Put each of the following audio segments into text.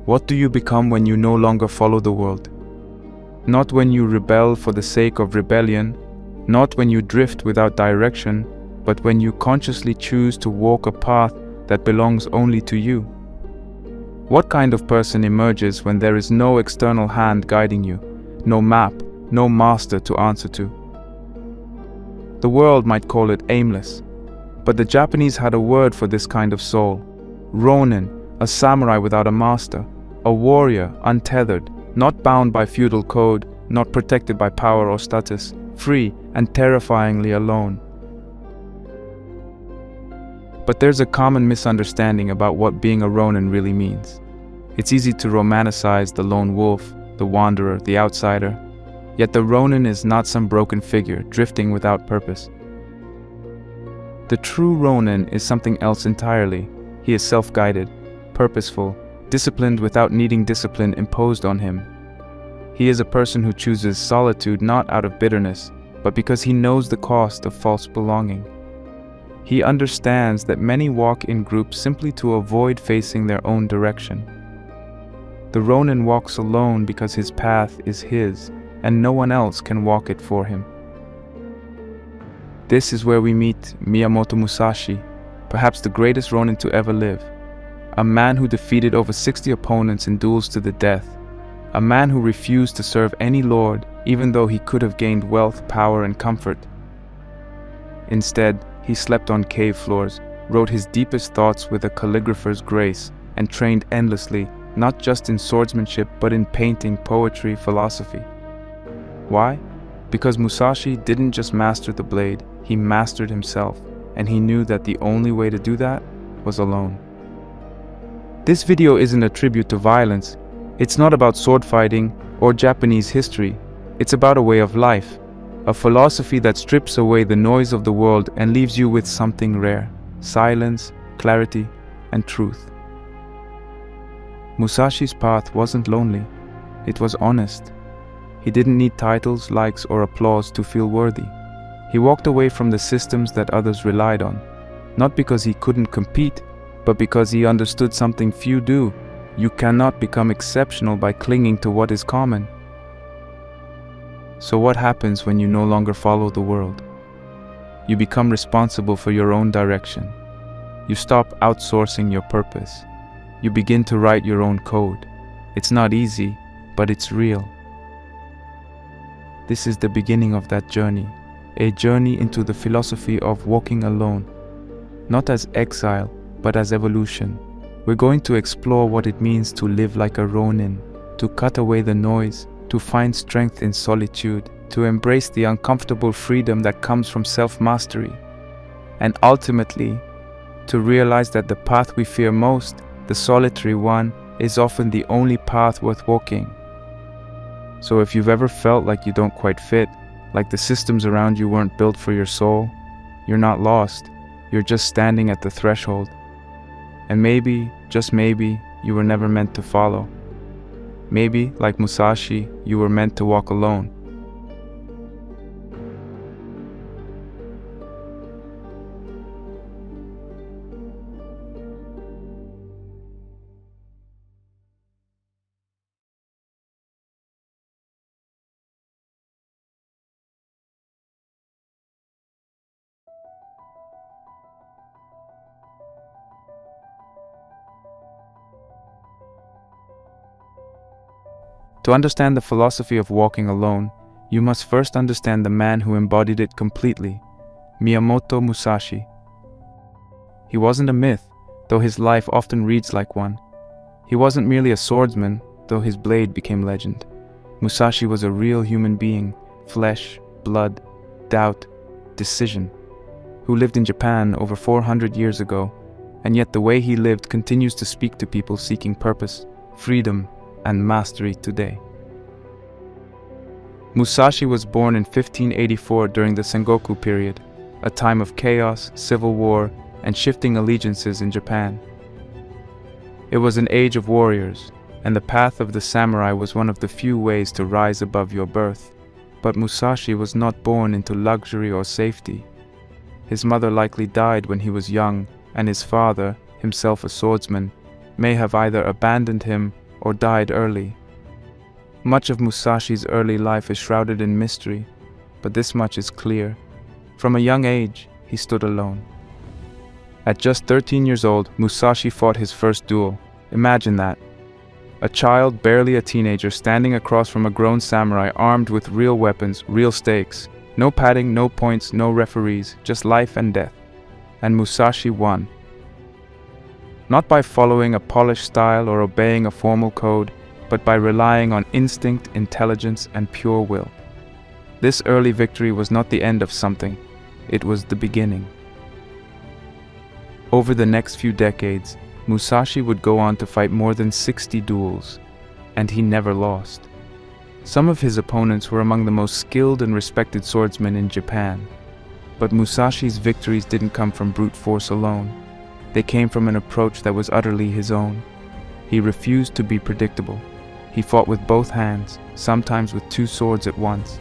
What do you become when you no longer follow the world? Not when you rebel for the sake of rebellion, not when you drift without direction, but when you consciously choose to walk a path that belongs only to you. What kind of person emerges when there is no external hand guiding you, no map, no master to answer to? The world might call it aimless, but the Japanese had a word for this kind of soul: Ronin, a samurai without a master, a warrior untethered, not bound by feudal code, not protected by power or status, free and terrifyingly alone. But there's a common misunderstanding about what being a Ronin really means. It's easy to romanticize the lone wolf, the wanderer, the outsider. Yet the Ronin is not some broken figure, drifting without purpose. The true Ronin is something else entirely. He is self-guided, purposeful, disciplined without needing discipline imposed on him. He is a person who chooses solitude not out of bitterness, but because he knows the cost of false belonging. He understands that many walk in groups simply to avoid facing their own direction. The Ronin walks alone because his path is his, and no one else can walk it for him. This is where we meet Miyamoto Musashi, perhaps the greatest Ronin to ever live. A man who defeated over 60 opponents in duels to the death. A man who refused to serve any lord, even though he could have gained wealth, power, and comfort. Instead, he slept on cave floors, wrote his deepest thoughts with a calligrapher's grace, and trained endlessly, not just in swordsmanship, but in painting, poetry, philosophy. Why? Because Musashi didn't just master the blade, he mastered himself, and he knew that the only way to do that was alone. This video isn't a tribute to violence. It's not about sword fighting or Japanese history. It's about a way of life, a philosophy that strips away the noise of the world and leaves you with something rare: silence, clarity, and truth. Musashi's path wasn't lonely. It was honest. He didn't need titles, likes, or applause to feel worthy. He walked away from the systems that others relied on, not because he couldn't compete, but because he understood something few do. You cannot become exceptional by clinging to what is common. So what happens when you no longer follow the world? You become responsible for your own direction. You stop outsourcing your purpose. You begin to write your own code. It's not easy, but it's real. This is the beginning of that journey, a journey into the philosophy of walking alone, not as exile, but as evolution. We're going to explore what it means to live like a Ronin, to cut away the noise, to find strength in solitude, to embrace the uncomfortable freedom that comes from self-mastery, and ultimately, to realize that the path we fear most, the solitary one, is often the only path worth walking. So if you've ever felt like you don't quite fit, like the systems around you weren't built for your soul, you're not lost. You're just standing at the threshold. And maybe, just maybe, you were never meant to follow. Maybe, like Musashi, you were meant to walk alone. To understand the philosophy of walking alone, you must first understand the man who embodied it completely, Miyamoto Musashi. He wasn't a myth, though his life often reads like one. He wasn't merely a swordsman, though his blade became legend. Musashi was a real human being, flesh, blood, doubt, decision, who lived in Japan over 400 years ago, and yet the way he lived continues to speak to people seeking purpose, freedom, and mastery today. Musashi was born in 1584 during the Sengoku period, a time of chaos, civil war, and shifting allegiances in Japan. It was an age of warriors, and the path of the samurai was one of the few ways to rise above your birth. But Musashi was not born into luxury or safety. His mother likely died when he was young, and his father, himself a swordsman, may have either abandoned him or died early. Much of Musashi's early life is shrouded in mystery, but this much is clear. From a young age, he stood alone. At just 13 years old, Musashi fought his first duel. Imagine that. A child, barely a teenager, standing across from a grown samurai armed with real weapons, real stakes. No padding, no points, no referees, just life and death. And Musashi won. Not by following a polished style or obeying a formal code, but by relying on instinct, intelligence, and pure will. This early victory was not the end of something, it was the beginning. Over the next few decades, Musashi would go on to fight more than 60 duels, and he never lost. Some of his opponents were among the most skilled and respected swordsmen in Japan. But Musashi's victories didn't come from brute force alone. They came from an approach that was utterly his own. He refused to be predictable. He fought with both hands, sometimes with two swords at once.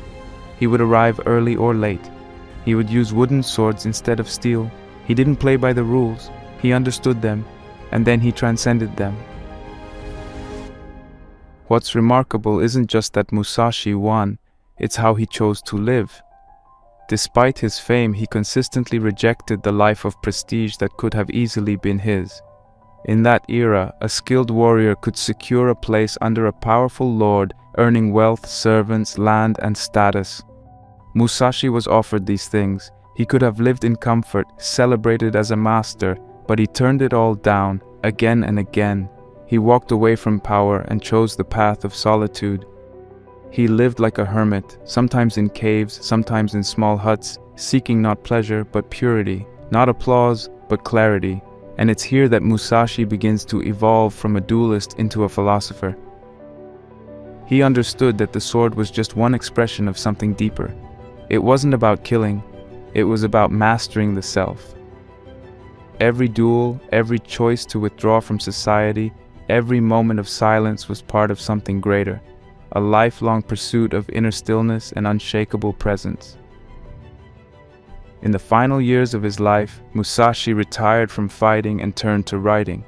He would arrive early or late. He would use wooden swords instead of steel. He didn't play by the rules. He understood them, and then he transcended them. What's remarkable isn't just that Musashi won, it's how he chose to live. Despite his fame, he consistently rejected the life of prestige that could have easily been his. In that era, a skilled warrior could secure a place under a powerful lord, earning wealth, servants, land, and status. Musashi was offered these things. He could have lived in comfort, celebrated as a master, but he turned it all down, again and again. He walked away from power and chose the path of solitude. He lived like a hermit, sometimes in caves, sometimes in small huts, seeking not pleasure but purity, not applause but clarity. And it's here that Musashi begins to evolve from a duelist into a philosopher. He understood that the sword was just one expression of something deeper. It wasn't about killing, it was about mastering the self. Every duel, every choice to withdraw from society, every moment of silence was part of something greater, a lifelong pursuit of inner stillness and unshakable presence. In the final years of his life, Musashi retired from fighting and turned to writing.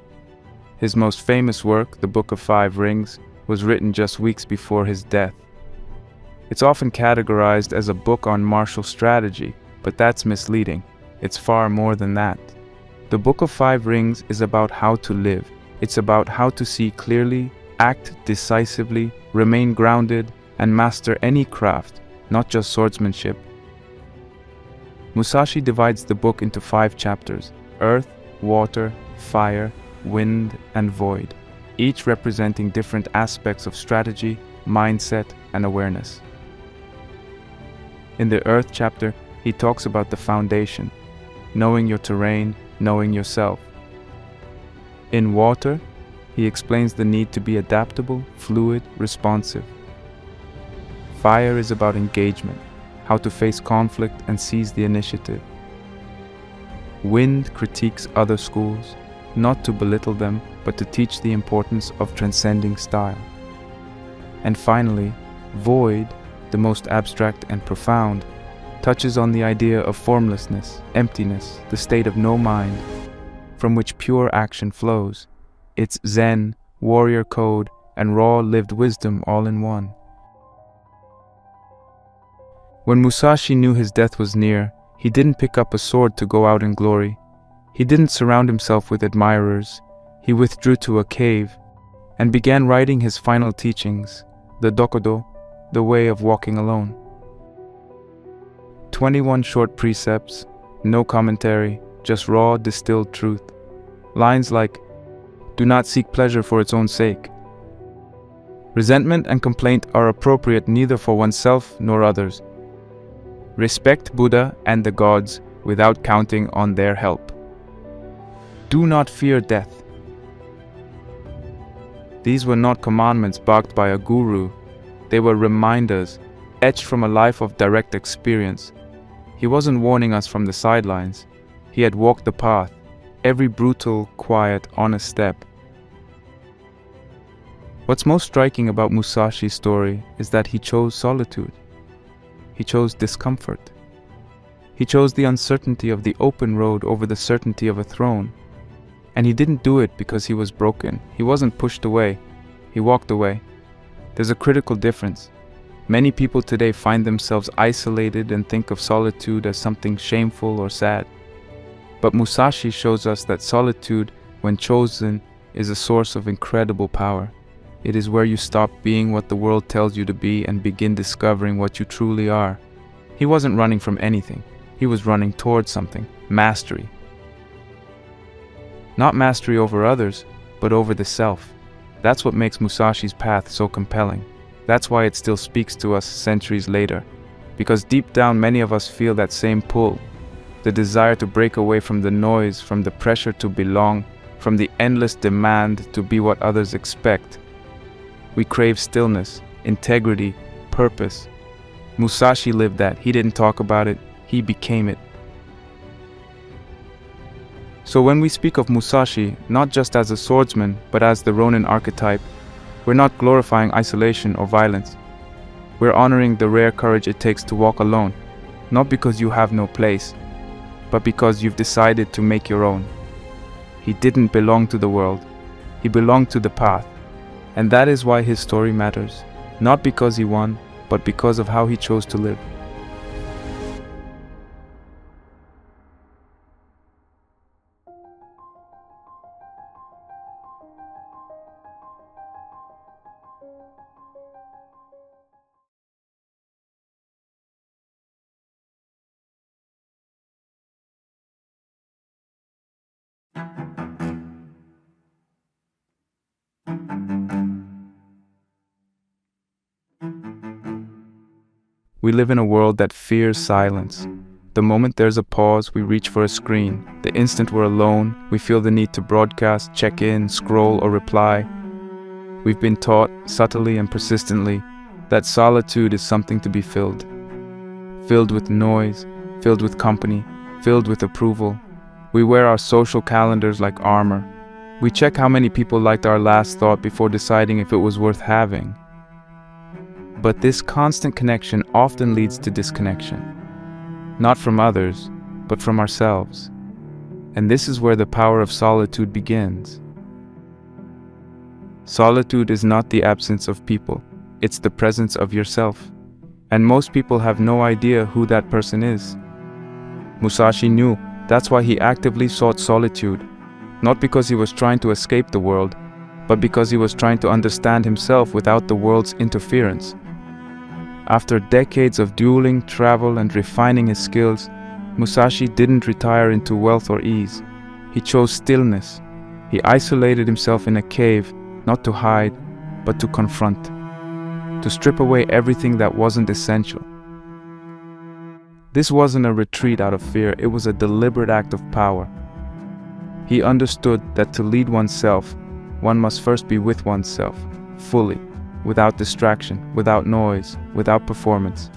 His most famous work, The Book of Five Rings, was written just weeks before his death. It's often categorized as a book on martial strategy, but that's misleading. It's far more than that. The Book of Five Rings is about how to live. It's about how to see clearly, act decisively, remain grounded, and master any craft, not just swordsmanship. Musashi divides the book into 5 chapters: earth, water, fire, wind, and void, each representing different aspects of strategy, mindset, and awareness. In the earth chapter, he talks about the foundation, knowing your terrain, knowing yourself. In water, he explains the need to be adaptable, fluid, responsive. Fire is about engagement, how to face conflict and seize the initiative. Wind critiques other schools, not to belittle them, but to teach the importance of transcending style. And finally, void, the most abstract and profound, touches on the idea of formlessness, emptiness, the state of no mind, from which pure action flows. It's Zen, warrior code, and raw lived wisdom all in one. When Musashi knew his death was near, he didn't pick up a sword to go out in glory. He didn't surround himself with admirers. He withdrew to a cave and began writing his final teachings, the Dokudo, the way of walking alone. 21 short precepts, no commentary, just raw, distilled truth. Lines like, "Do not seek pleasure for its own sake. Resentment and complaint are appropriate neither for oneself nor others. Respect Buddha and the gods without counting on their help. Do not fear death." These were not commandments barked by a guru. They were reminders, etched from a life of direct experience. He wasn't warning us from the sidelines. He had walked the path, every brutal, quiet, honest step. What's most striking about Musashi's story is that he chose solitude. He chose discomfort. He chose the uncertainty of the open road over the certainty of a throne. And he didn't do it because he was broken. He wasn't pushed away. He walked away. There's a critical difference. Many people today find themselves isolated and think of solitude as something shameful or sad. But Musashi shows us that solitude, when chosen, is a source of incredible power. It is where you stop being what the world tells you to be and begin discovering what you truly are. He wasn't running from anything. He was running towards something, mastery. Not mastery over others, but over the self. That's what makes Musashi's path so compelling. That's why it still speaks to us centuries later. Because deep down many of us feel that same pull. The desire to break away from the noise, from the pressure to belong, from the endless demand to be what others expect. We crave stillness, integrity, purpose. Musashi lived that. He didn't talk about it, he became it. So when we speak of Musashi, not just as a swordsman, but as the Ronin archetype, we're not glorifying isolation or violence. We're honoring the rare courage it takes to walk alone, not because you have no place, but because you've decided to make your own. He didn't belong to the world, he belonged to the path. And that is why his story matters, not because he won, but because of how he chose to live. We live in a world that fears silence. The moment there's a pause, we reach for a screen. The instant we're alone, we feel the need to broadcast, check in, scroll, or reply. We've been taught, subtly and persistently, that solitude is something to be filled. Filled with noise, filled with company, filled with approval. We wear our social calendars like armor. We check how many people liked our last thought before deciding if it was worth having. But this constant connection often leads to disconnection. Not from others, but from ourselves. And this is where the power of solitude begins. Solitude is not the absence of people, it's the presence of yourself. And most people have no idea who that person is. Musashi knew, that's why he actively sought solitude. Not because he was trying to escape the world, but because he was trying to understand himself without the world's interference. After decades of dueling, travel, and refining his skills, Musashi didn't retire into wealth or ease. He chose stillness. He isolated himself in a cave, not to hide, but to confront. To strip away everything that wasn't essential. This wasn't a retreat out of fear, it was a deliberate act of power. He understood that to lead oneself, one must first be with oneself, fully. Without distraction, without noise, without performance.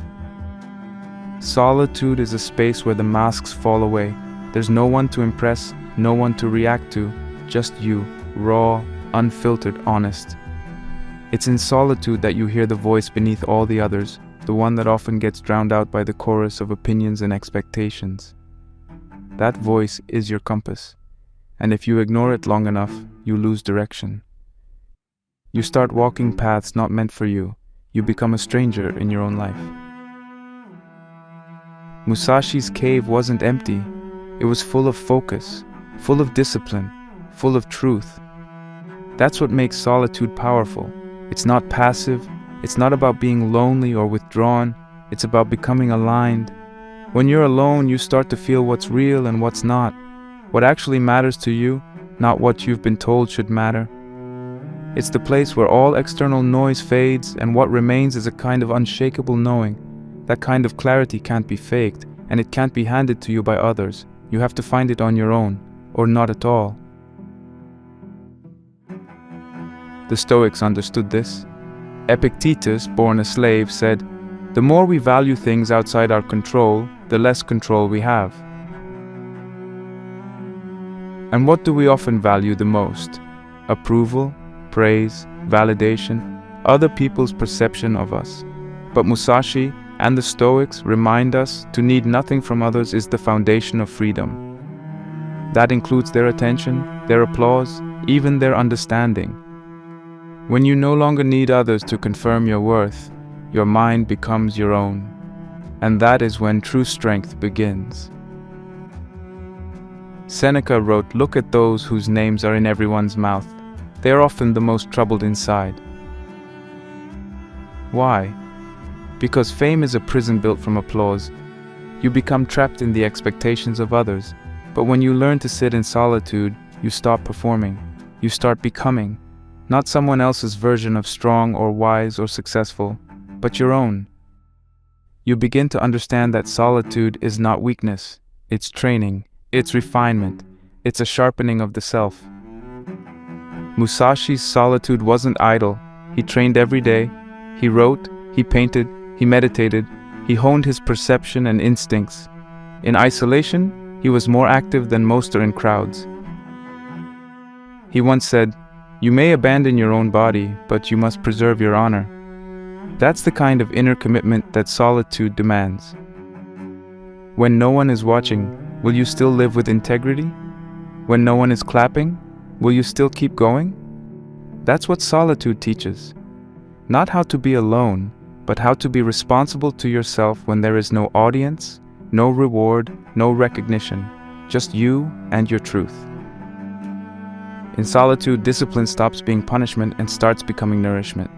Solitude is a space where the masks fall away. There's no one to impress, no one to react to, just you, raw, unfiltered, honest. It's in solitude that you hear the voice beneath all the others, the one that often gets drowned out by the chorus of opinions and expectations. That voice is your compass, and if you ignore it long enough, you lose direction. You start walking paths not meant for you. You become a stranger in your own life. Musashi's cave wasn't empty. It was full of focus, full of discipline, full of truth. That's what makes solitude powerful. It's not passive. It's not about being lonely or withdrawn. It's about becoming aligned. When you're alone, you start to feel what's real and what's not. What actually matters to you, not what you've been told should matter. It's the place where all external noise fades and what remains is a kind of unshakable knowing. That kind of clarity can't be faked, and it can't be handed to you by others. You have to find it on your own, or not at all. The Stoics understood this. Epictetus, born a slave, said, "The more we value things outside our control, the less control we have." And what do we often value the most? Approval? Praise, validation, other people's perception of us. But Musashi and the Stoics remind us to need nothing from others is the foundation of freedom. That includes their attention, their applause, even their understanding. When you no longer need others to confirm your worth, your mind becomes your own. And that is when true strength begins. Seneca wrote, "Look at those whose names are in everyone's mouth. They are often the most troubled inside." Why? Because fame is a prison built from applause. You become trapped in the expectations of others. But when you learn to sit in solitude, you stop performing. You start becoming. Not someone else's version of strong or wise or successful, but your own. You begin to understand that solitude is not weakness. It's training. It's refinement. It's a sharpening of the self. Musashi's solitude wasn't idle. He trained every day. He wrote, he painted, he meditated, he honed his perception and instincts. In isolation, he was more active than most are in crowds. He once said, "You may abandon your own body, but you must preserve your honor." That's the kind of inner commitment that solitude demands. When no one is watching, will you still live with integrity? When no one is clapping, will you still keep going? That's what solitude teaches. Not how to be alone, but how to be responsible to yourself when there is no audience, no reward, no recognition, just you and your truth. In solitude, discipline stops being punishment and starts becoming nourishment.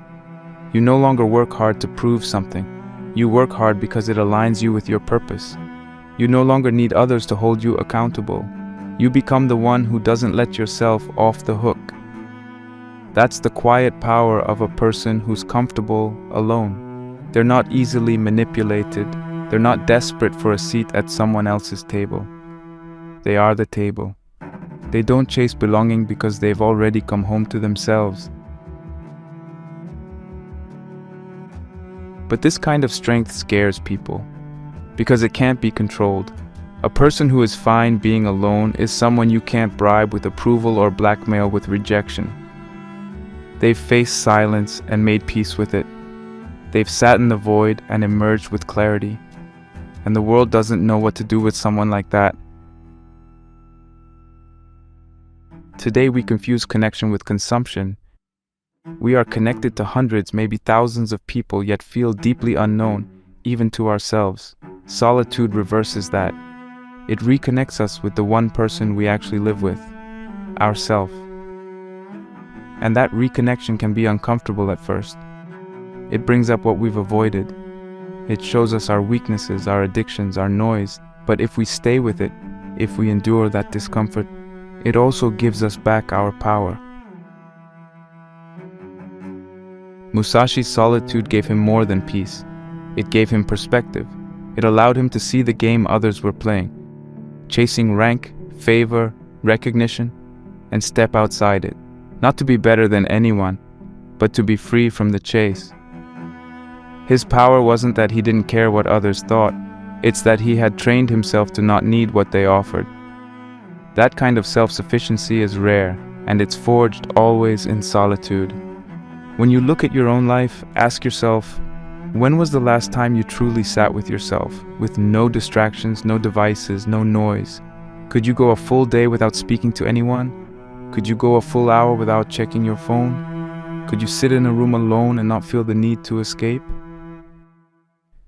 You no longer work hard to prove something. You work hard because it aligns you with your purpose. You no longer need others to hold you accountable. You become the one who doesn't let yourself off the hook. That's the quiet power of a person who's comfortable alone. They're not easily manipulated. They're not desperate for a seat at someone else's table. They are the table. They don't chase belonging because they've already come home to themselves. But this kind of strength scares people, because it can't be controlled. A person who is fine being alone is someone you can't bribe with approval or blackmail with rejection. They've faced silence and made peace with it. They've sat in the void and emerged with clarity. And the world doesn't know what to do with someone like that. Today we confuse connection with consumption. We are connected to hundreds, maybe thousands of people, yet feel deeply unknown, even to ourselves. Solitude reverses that. It reconnects us with the one person we actually live with, ourself. And that reconnection can be uncomfortable at first. It brings up what we've avoided. It shows us our weaknesses, our addictions, our noise. But if we stay with it, if we endure that discomfort, it also gives us back our power. Musashi's solitude gave him more than peace. It gave him perspective. It allowed him to see the game others were playing, chasing rank, favor, recognition, and step outside it. Not to be better than anyone, but to be free from the chase. His power wasn't that he didn't care what others thought. It's that he had trained himself to not need what they offered. That kind of self-sufficiency is rare, and it's forged always in solitude. When you look at your own life, ask yourself, when was the last time you truly sat with yourself, with no distractions, no devices, no noise? Could you go a full day without speaking to anyone? Could you go a full hour without checking your phone? Could you sit in a room alone and not feel the need to escape?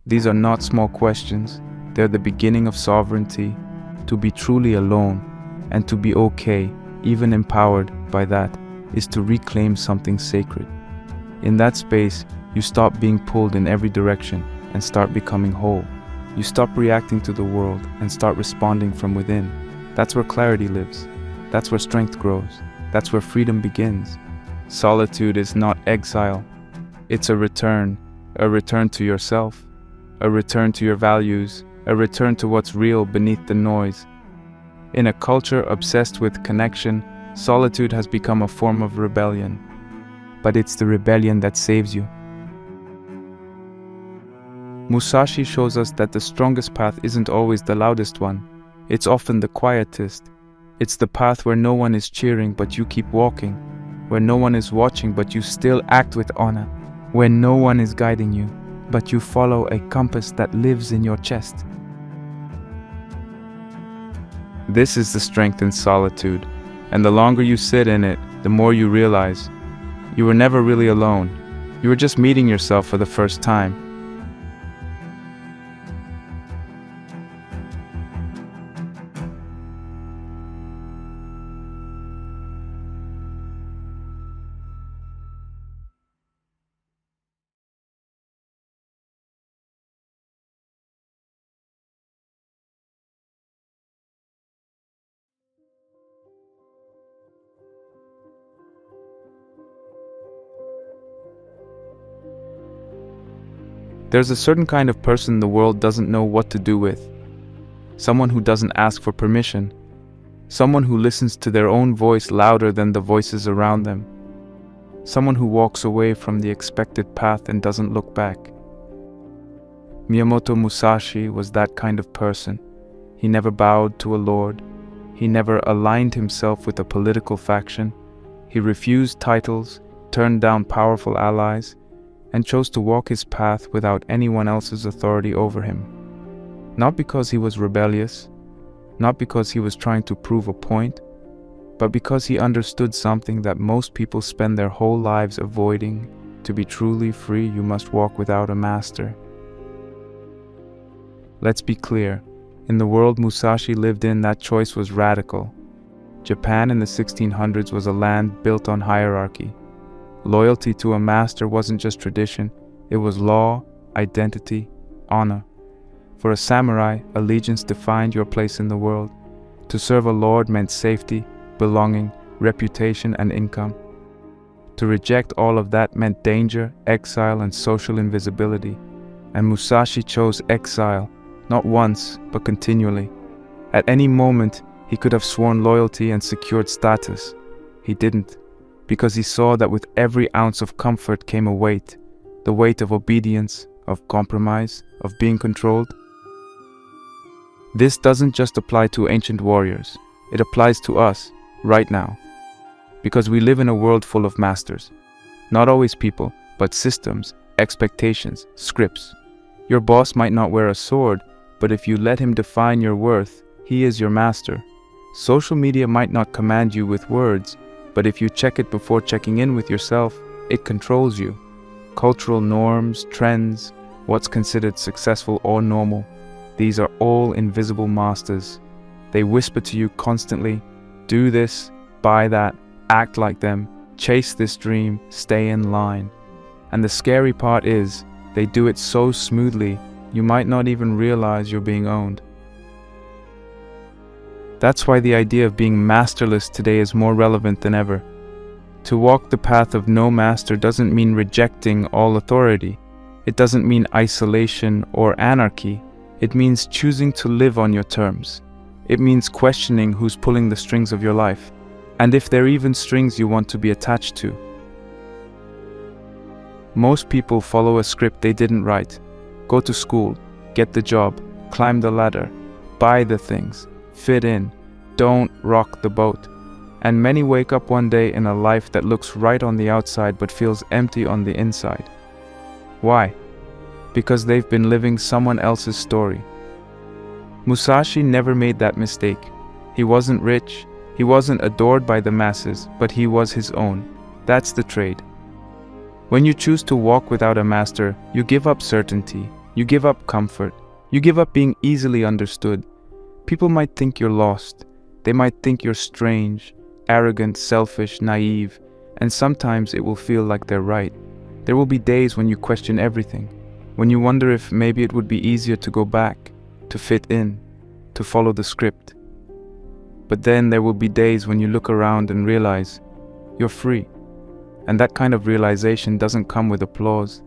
These are not small questions. They're the beginning of sovereignty. To be truly alone and to be okay, even empowered by that, is to reclaim something sacred. In that space, you stop being pulled in every direction and start becoming whole. You stop reacting to the world and start responding from within. That's where clarity lives. That's where strength grows. That's where freedom begins. Solitude is not exile. It's a return to yourself, a return to your values, a return to what's real beneath the noise. In a culture obsessed with connection, solitude has become a form of rebellion. But it's the rebellion that saves you. Musashi shows us that the strongest path isn't always the loudest one. It's often the quietest. It's the path where no one is cheering but you keep walking, where no one is watching but you still act with honor, where no one is guiding you but you follow a compass that lives in your chest. This is the strength in solitude, and the longer you sit in it, the more you realize You were never really alone. You were just meeting yourself for the first time. There's a certain kind of person the world doesn't know what to do with. Someone who doesn't ask for permission. Someone who listens to their own voice louder than the voices around them. Someone who walks away from the expected path and doesn't look back. Miyamoto Musashi was that kind of person. He never bowed to a lord. He never aligned himself with a political faction. He refused titles, turned down powerful allies, and chose to walk his path without anyone else's authority over him. Not because he was rebellious, not because he was trying to prove a point, but because he understood something that most people spend their whole lives avoiding. To be truly free, you must walk without a master. Let's be clear, in the world Musashi lived in, that choice was radical. Japan in the 1600s was a land built on hierarchy. Loyalty to a master wasn't just tradition, it was law, identity, honor. For a samurai, allegiance defined your place in the world. To serve a lord meant safety, belonging, reputation, and income. To reject all of that meant danger, exile, and social invisibility. And Musashi chose exile, not once, but continually. At any moment, he could have sworn loyalty and secured status. He didn't, because he saw that with every ounce of comfort came a weight, the weight of obedience, of compromise, of being controlled. This doesn't just apply to ancient warriors, it applies to us, right now. Because we live in a world full of masters. Not always people, but systems, expectations, scripts. Your boss might not wear a sword, but if you let him define your worth, he is your master. Social media might not command you with words, but if you check it before checking in with yourself, it controls you. Cultural norms, trends, what's considered successful or normal, these are all invisible masters. They whisper to you constantly, do this, buy that, act like them, chase this dream, stay in line. And the scary part is, they do it so smoothly, you might not even realize you're being owned. That's why the idea of being masterless today is more relevant than ever. To walk the path of no master doesn't mean rejecting all authority. It doesn't mean isolation or anarchy. It means choosing to live on your terms. It means questioning who's pulling the strings of your life, and if they're even strings you want to be attached to. Most people follow a script they didn't write. Go to school, get the job, climb the ladder, buy the things, fit in, don't rock the boat. And many wake up one day in a life that looks right on the outside but feels empty on the inside. Why? Because they've been living someone else's story. Musashi never made that mistake. He wasn't rich, he wasn't adored by the masses, but he was his own. That's the trade. When you choose to walk without a master, you give up certainty, you give up comfort, you give up being easily understood. People might think you're lost. They might think you're strange, arrogant, selfish, naive, and sometimes it will feel like they're right. There will be days when you question everything, when you wonder if maybe it would be easier to go back, to fit in, to follow the script. But then there will be days when you look around and realize you're free. And that kind of realization doesn't come with applause.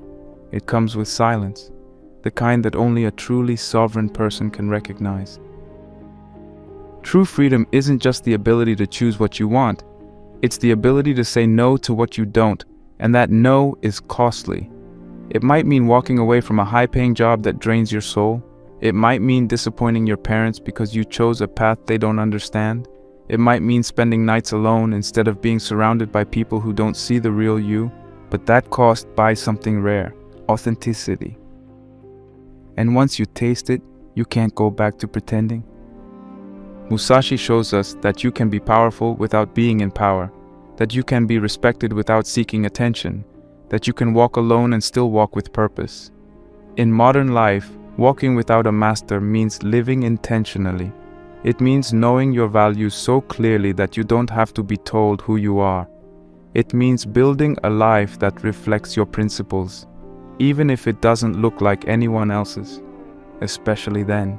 It comes with silence, the kind that only a truly sovereign person can recognize. True freedom isn't just the ability to choose what you want. It's the ability to say no to what you don't, and that no is costly. It might mean walking away from a high-paying job that drains your soul. It might mean disappointing your parents because you chose a path they don't understand. It might mean spending nights alone instead of being surrounded by people who don't see the real you. But that cost buys something rare, authenticity. And once you taste it, you can't go back to pretending. Musashi shows us that you can be powerful without being in power, that you can be respected without seeking attention, that you can walk alone and still walk with purpose. In modern life, walking without a master means living intentionally. It means knowing your values so clearly that you don't have to be told who you are. It means building a life that reflects your principles, even if it doesn't look like anyone else's, especially then.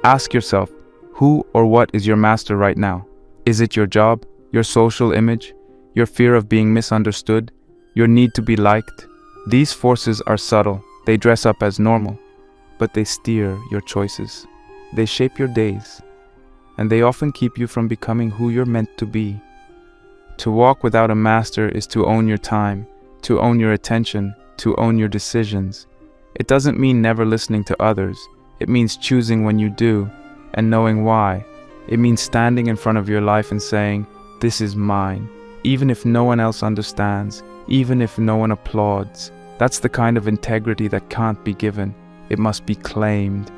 Ask yourself, who or what is your master right now? Is it your job, your social image, your fear of being misunderstood, your need to be liked? These forces are subtle. They dress up as normal, but they steer your choices. They shape your days, and they often keep you from becoming who you're meant to be. To walk without a master is to own your time, to own your attention, to own your decisions. It doesn't mean never listening to others. It means choosing when you do, and knowing why. It means standing in front of your life and saying, "This is mine," even if no one else understands, even if no one applauds. That's the kind of integrity that can't be given. It must be claimed.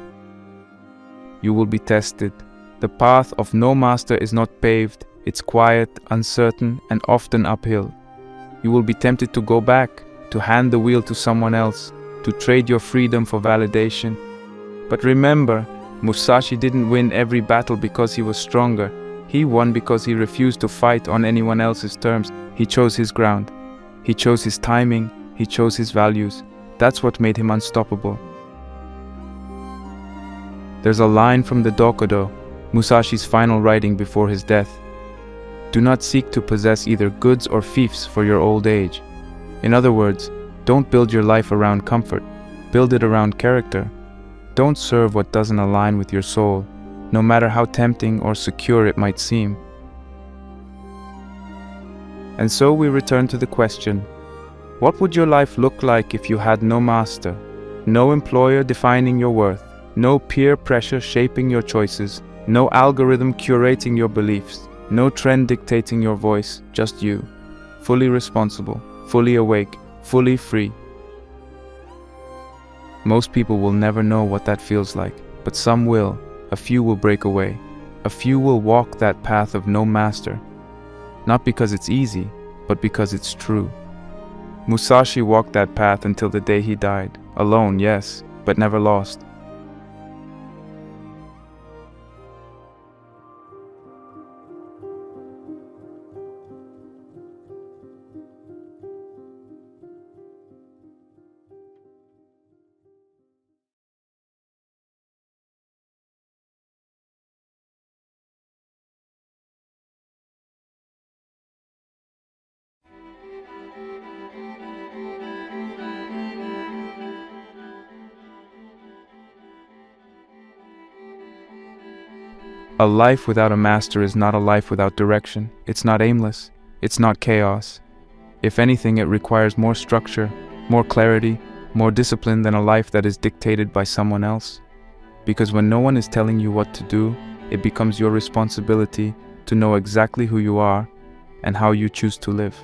You will be tested. The path of no master is not paved. It's quiet, uncertain, and often uphill. You will be tempted to go back, to hand the wheel to someone else, to trade your freedom for validation. But remember, Musashi didn't win every battle because he was stronger. He won because he refused to fight on anyone else's terms. He chose his ground. He chose his timing. He chose his values. That's what made him unstoppable. There's a line from the Dokudo, Musashi's final writing before his death. Do not seek to possess either goods or fiefs for your old age. In other words, don't build your life around comfort. Build it around character. Don't serve what doesn't align with your soul, no matter how tempting or secure it might seem. And so we return to the question, what would your life look like if you had no master, no employer defining your worth, no peer pressure shaping your choices, no algorithm curating your beliefs, no trend dictating your voice, just you, fully responsible, fully awake, fully free? Most people will never know what that feels like, but some will. A few will break away. A few will walk that path of no master. Not because it's easy, but because it's true. Musashi walked that path until the day he died. Alone, yes, but never lost. A life without a master is not a life without direction. It's not aimless. It's not chaos. If anything, it requires more structure, more clarity, more discipline than a life that is dictated by someone else. Because when no one is telling you what to do, it becomes your responsibility to know exactly who you are and how you choose to live.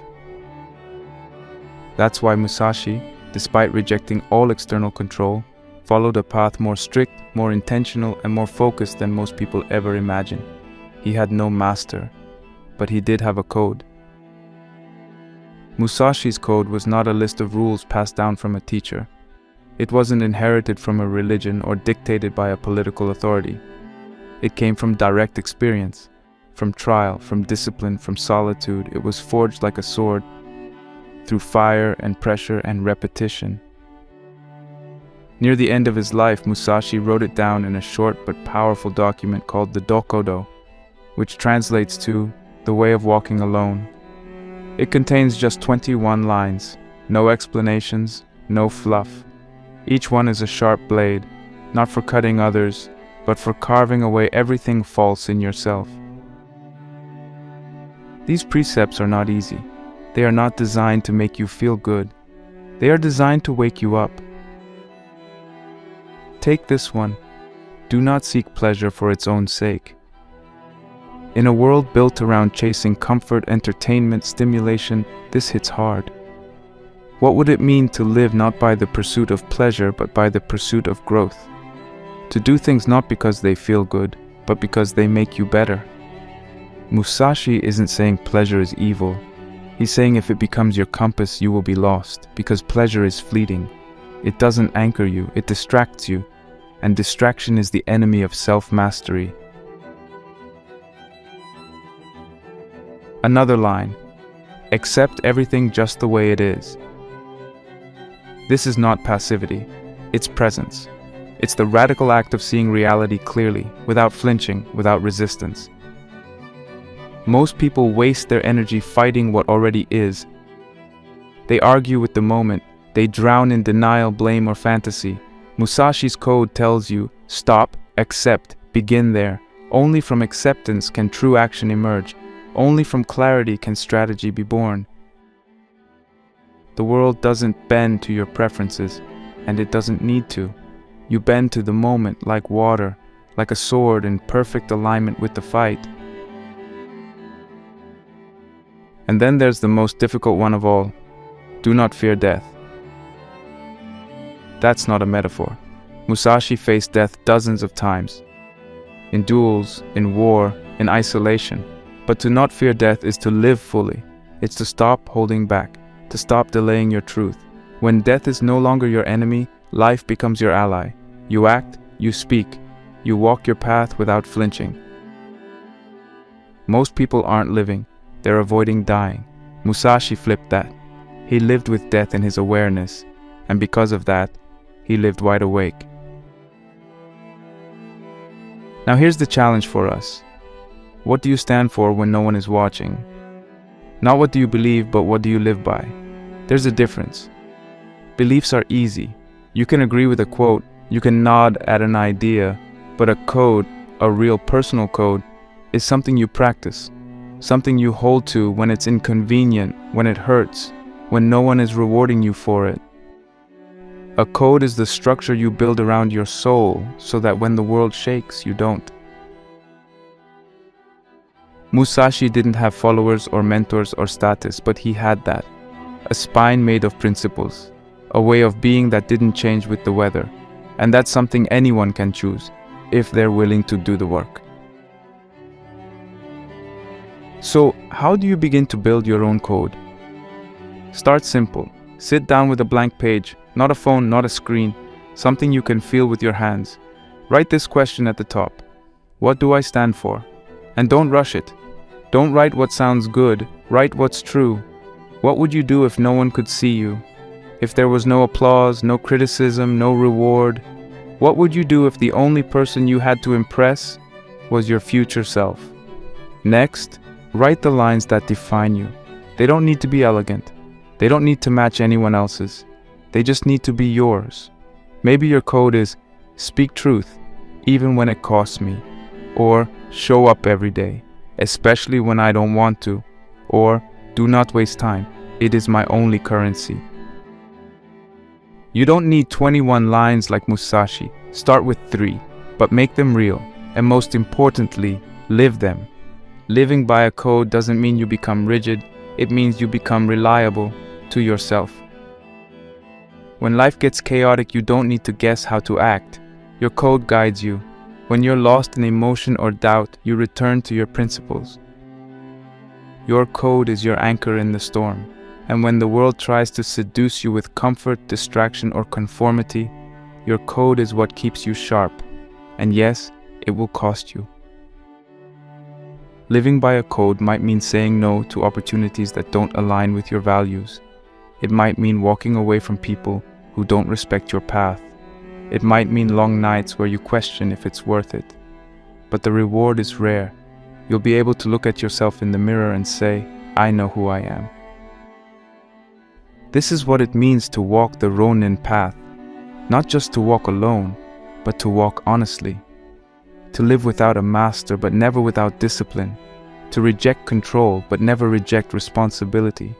That's why Musashi, despite rejecting all external control, followed a path more strict, more intentional, and more focused than most people ever imagine. He had no master, but he did have a code. Musashi's code was not a list of rules passed down from a teacher. It wasn't inherited from a religion or dictated by a political authority. It came from direct experience, from trial, from discipline, from solitude. It was forged like a sword, through fire and pressure and repetition. Near the end of his life, Musashi wrote it down in a short but powerful document called the Dokudo, which translates to the way of walking alone. It contains just 21 lines, no explanations, no fluff. Each one is a sharp blade, not for cutting others, but for carving away everything false in yourself. These precepts are not easy. They are not designed to make you feel good. They are designed to wake you up. Take this one. Do not seek pleasure for its own sake. In a world built around chasing comfort, entertainment, stimulation, this hits hard. What would it mean to live not by the pursuit of pleasure, but by the pursuit of growth? To do things not because they feel good, but because they make you better. Musashi isn't saying pleasure is evil. He's saying if it becomes your compass, you will be lost, because pleasure is fleeting. It doesn't anchor you, it distracts you, and distraction is the enemy of self-mastery. Another line: accept everything just the way it is. This is not passivity, it's presence. It's the radical act of seeing reality clearly, without flinching, without resistance. Most people waste their energy fighting what already is. They argue with the moment, they drown in denial, blame, or fantasy. Musashi's code tells you, stop, accept, begin there. Only from acceptance can true action emerge. Only from clarity can strategy be born. The world doesn't bend to your preferences, and it doesn't need to. You bend to the moment like water, like a sword in perfect alignment with the fight. And then there's the most difficult one of all. Do not fear death. That's not a metaphor. Musashi faced death dozens of times. In duels, in war, in isolation. But to not fear death is to live fully. It's to stop holding back, to stop delaying your truth. When death is no longer your enemy, life becomes your ally. You act, you speak, you walk your path without flinching. Most people aren't living, they're avoiding dying. Musashi flipped that. He lived with death in his awareness, and because of that, he lived wide awake. Now here's the challenge for us. What do you stand for when no one is watching? Not what do you believe, but what do you live by? There's a difference. Beliefs are easy. You can agree with a quote, you can nod at an idea, but a code, a real personal code, is something you practice, something you hold to when it's inconvenient, when it hurts, when no one is rewarding you for it. A code is the structure you build around your soul so that when the world shakes, you don't. Musashi didn't have followers or mentors or status, but he had that. A spine made of principles, a way of being that didn't change with the weather. And that's something anyone can choose, if they're willing to do the work. So, how do you begin to build your own code? Start simple. Sit down with a blank page, not a phone, not a screen, something you can feel with your hands. Write this question at the top. What do I stand for? And don't rush it. Don't write what sounds good, write what's true. What would you do if no one could see you? If there was no applause, no criticism, no reward? What would you do if the only person you had to impress was your future self? Next, write the lines that define you. They don't need to be elegant. They don't need to match anyone else's. They just need to be yours. Maybe your code is, speak truth, even when it costs me. Or, show up every day, especially when I don't want to. Or, do not waste time. It is my only currency. You don't need 21 lines like Musashi. Start with 3, but make them real. And most importantly, live them. Living by a code doesn't mean you become rigid. It means you become reliable to yourself. When life gets chaotic, you don't need to guess how to act. Your code guides you. When you're lost in emotion or doubt, you return to your principles. Your code is your anchor in the storm. And when the world tries to seduce you with comfort, distraction, or conformity, your code is what keeps you sharp. And yes, it will cost you. Living by a code might mean saying no to opportunities that don't align with your values. It might mean walking away from people who don't respect your path. It might mean long nights where you question if it's worth it. But the reward is rare. You'll be able to look at yourself in the mirror and say, I know who I am. This is what it means to walk the Ronin path. Not just to walk alone, but to walk honestly. To live without a master, but never without discipline. To reject control, but never reject responsibility.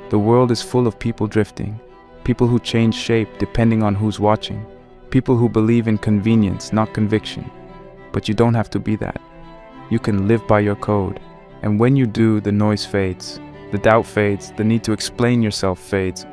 The world is full of people drifting. People who change shape depending on who's watching. People who believe in convenience, not conviction. But you don't have to be that. You can live by your code. And when you do, the noise fades. The doubt fades. The need to explain yourself fades.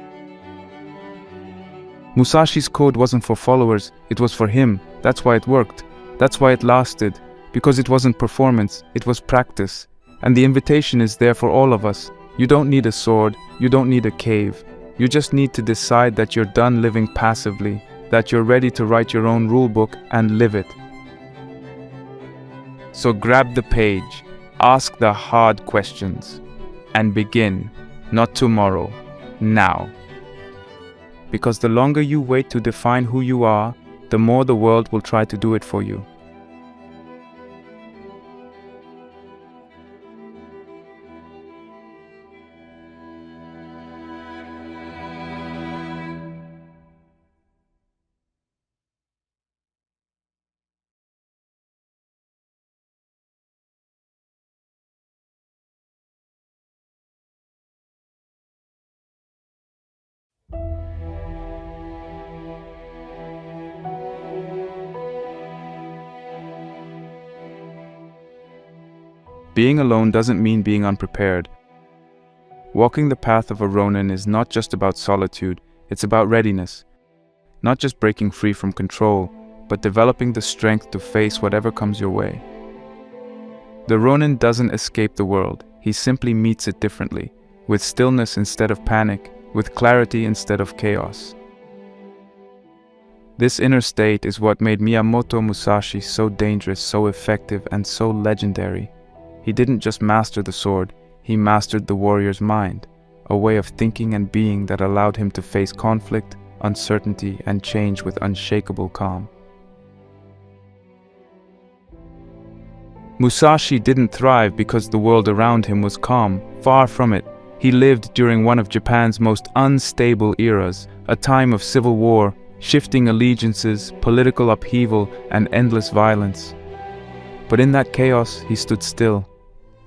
Musashi's code wasn't for followers, it was for him. That's why it worked. That's why it lasted. Because it wasn't performance, it was practice. And the invitation is there for all of us. You don't need a sword, you don't need a cave. You just need to decide that you're done living passively, that you're ready to write your own rulebook and live it. So grab the page, ask the hard questions, and begin, not tomorrow, now. Because the longer you wait to define who you are, the more the world will try to do it for you. Being alone doesn't mean being unprepared. Walking the path of a Ronin is not just about solitude, it's about readiness. Not just breaking free from control, but developing the strength to face whatever comes your way. The Ronin doesn't escape the world, he simply meets it differently, with stillness instead of panic, with clarity instead of chaos. This inner state is what made Miyamoto Musashi so dangerous, so effective, and so legendary. He didn't just master the sword, he mastered the warrior's mind, a way of thinking and being that allowed him to face conflict, uncertainty, and change with unshakable calm. Musashi didn't thrive because the world around him was calm, far from it. He lived during one of Japan's most unstable eras, a time of civil war, shifting allegiances, political upheaval, and endless violence. But in that chaos, he stood still.